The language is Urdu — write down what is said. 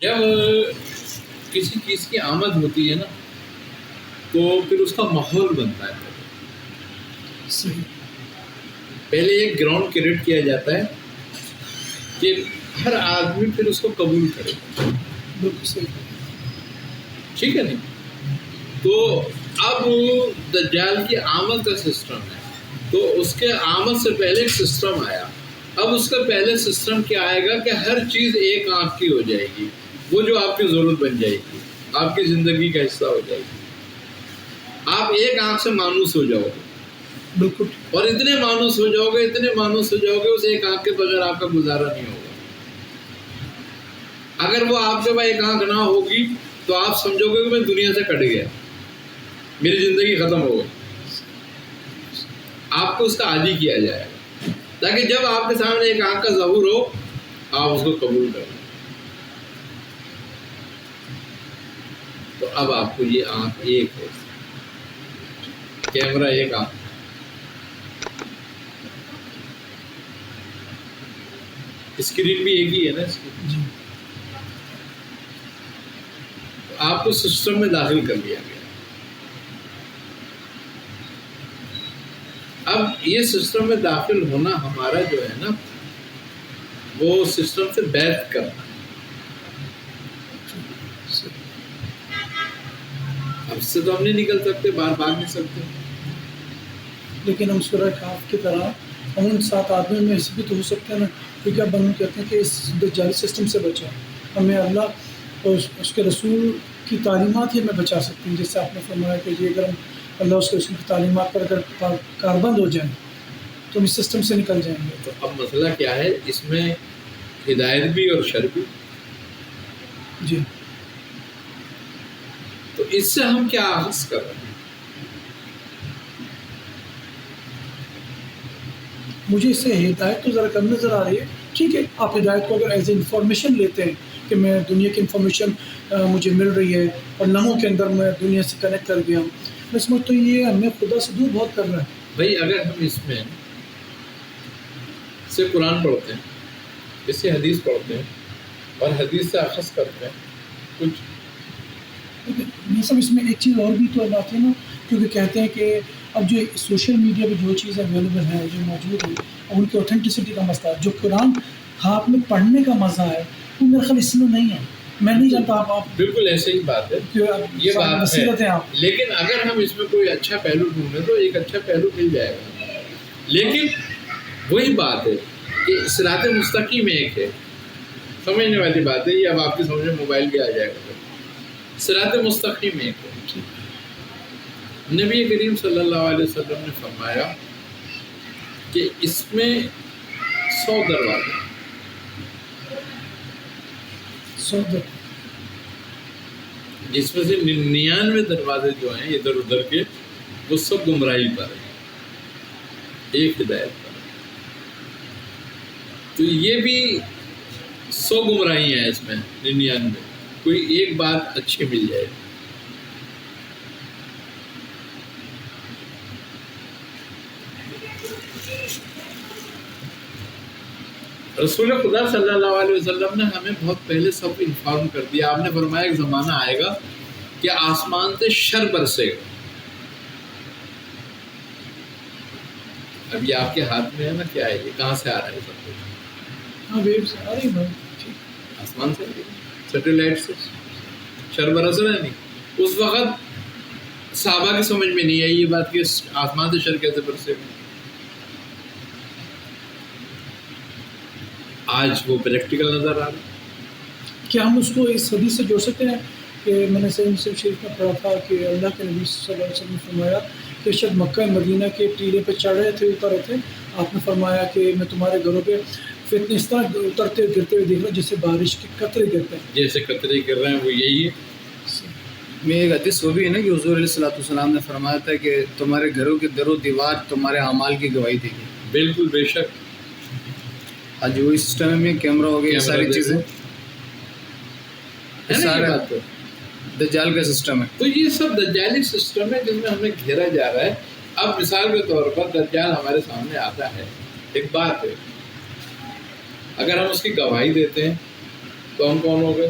جب کسی چیز کی آمد ہوتی ہے نا تو پھر اس کا ماحول بنتا ہے. صحیح. پہلے ایک گراؤنڈ کریٹ کیا جاتا ہے کہ ہر آدمی پھر اس کو قبول کرے. بالکل صحیح. ٹھیک ہے نہیں. تو اب دجال کی آمد کا سسٹم ہے تو اس کے آمد سے پہلے ایک سسٹم آیا. اب اس کا پہلے سسٹم کیا آئے گا کہ ہر چیز ایک آنکھ کی ہو جائے گی. وہ جو آپ کی ضرورت بن جائے گی، آپ کی زندگی کا حصہ ہو جائے گی. آپ ایک آنکھ سے مانوس ہو جاؤ گے. بالکل. اور اتنے مانوس ہو جاؤ گے، اتنے مانوس ہو جاؤ گے، اس ایک آنکھ کے بغیر آپ کا گزارا نہیں ہوگا. اگر وہ آپ کے پاس ایک آنکھ نہ ہوگی تو آپ سمجھو گے کہ میں دنیا سے کٹ گیا، میری زندگی ختم ہو گئی. آپ کو اس کا عادی کیا جائے گا تاکہ جب آپ کے سامنے ایک آنکھ کا ظہور ہو آپ اس کو قبول کریں. تو اب آپ کو یہ آنکھ ایک ہے، کیمرہ ایک آنکھ، اسکرین بھی ایک ہی ہے نا اس کی. آپ کو سسٹم میں داخل کر لیا گیا. اب یہ سسٹم میں داخل ہونا ہمارا جو ہے نا وہ سسٹم سے بیعت کرنا. اب اس سے تو ہم نہیں نکل سکتے، باہر بھاگ نہیں سکتے. لیکن ہم سورہ کہف کی طرح ہم ان 7 آدمیوں میں ایسے بھی تو ہو سکتے ہیں نا، کیونکہ اب ہم کہتے ہیں کہ اس دجالی سسٹم سے بچا. ہمیں اللہ اور اس کے رسول کی تعلیمات ہی ہمیں بچا سکتے ہیں. جیسے آپ نے فرمایا کہ یہ اگر ہم اللہ اس کے رسول کی تعلیمات پر اگر کاربند ہو جائیں تو ہم اس سسٹم سے نکل جائیں گے. تو اب مسئلہ کیا ہے، اس میں ہدایت بھی اور شر بھی. جی. تو اس سے ہم کیا اخذ کر رہے ہیں؟ مجھے اس سے ہدایت تو ذرا کم نظر آ رہی ہے. ٹھیک ہے، آپ ہدایت کو اگر ایز اے انفارمیشن لیتے ہیں کہ میں دنیا کی انفارمیشن مجھے مل رہی ہے اور لمحوں کے اندر میں دنیا سے کنیکٹ کر گیا ہوں، میں سمجھتا تو یہ ہمیں خدا سے دور بہت کر رہا ہے. بھائی اگر ہم اس میں سے قرآن پڑھتے ہیں، اس سے حدیث پڑھتے ہیں اور حدیث سے اخذ کرتے ہیں کچھ. یہ سب اس میں ایک چیز اور بھی تو بات ہے نا، کیونکہ کہتے ہیں کہ اب جو سوشل میڈیا پہ جو چیز اویلیبل ہے، جو موجود ہے، ان کی اوتھینٹسٹی کا مسئلہ ہے. جو قرآن ہاتھ میں پڑھنے کا مزہ ہے وہ میرے خیال اس میں نہیں ہے. میں نہیں جانتا آپ بالکل ایسے ہی بات ہے، یہ بات ہے. لیکن اگر ہم اس میں کوئی اچھا پہلو ڈھونڈیں تو ایک اچھا پہلو مل جائے گا. لیکن وہی بات ہے کہ صراط مستقیم ایک ہے، سمجھنے والی بات ہے. یہ اب آپ کی سمجھ میں موبائل بھی آ جائے گا. صراط مستقیم ایک ہے. نبی کریم صلی اللہ علیہ وسلم نے فرمایا کہ اس میں 100 دروازے، 100 جس میں سے 99 دروازے جو ہیں ادھر ادھر کے وہ سب گمراہی پر ہیں، ایک ہدایت پر. تو یہ بھی 100 گمراہی ہیں اس میں، 99 کوئی ایک بات اچھی مل جائے. رسول خدا صلی اللہ علیہ وسلم نے ہمیں بہت پہلے سب انفارم کر دیا. آپ نے فرمایا ایک زمانہ آئے گا کہ آسمان سے شر برسے گا. اب یہ آپ کے ہاتھ میں ہے نا، کیا ہے یہ، کہاں سے آ رہا ہے سب کچھ؟ ہاں ویو سے آ رہی ہے. آسمان سے، سیٹلائٹ سے شر برس رہا ہے. نہیں، اس وقت صحابہ کی سمجھ میں نہیں آئی یہ بات کہ آسمان سے شر کیسے برسے گا. آج وہ پریکٹیکل نظر آ رہا ہے. کیا ہم اس کو اس حدیث سے جوڑ سکتے ہیں کہ میں نے صحیح مسلم شریف میں پڑھا تھا کہ اللہ کے نبی صلی اللہ علیہ وسلم نے فرمایا کہ شاید مکہ مدینہ کے ٹیلے پہ چڑھ رہے تھے، اتر رہے تھے، آپ نے فرمایا کہ میں تمہارے گھروں پہ فتنے اس طرح اترتے گرتے ہوئے دیکھ رہا ہوں جیسے بارش کے قطرے گرتے ہیں. جیسے قطرے گر رہے ہیں وہ یہی ہے. میں ایک حدیث وہ بھی ہے نا کہ حضور علیہ الصلوۃ والسلام نے فرمایا تھا کہ تمہارے گھروں کے در و دیوار تمہارے اعمال کی گواہی دے گی. بالکل بے شک. آج وہی سسٹم میں کیمرہ ہو گیا، ساری چیزیں سارا دجال کا سسٹم ہے. تو یہ سب دجالی سسٹم ہے جن میں ہمیں گھیرا جا رہا ہے. اب مثال کے طور پر دجال ہمارے سامنے آتا ہے، ایک بات ہے، اگر ہم اس کی گواہی دیتے ہیں تو ہم کون ہو گئے؟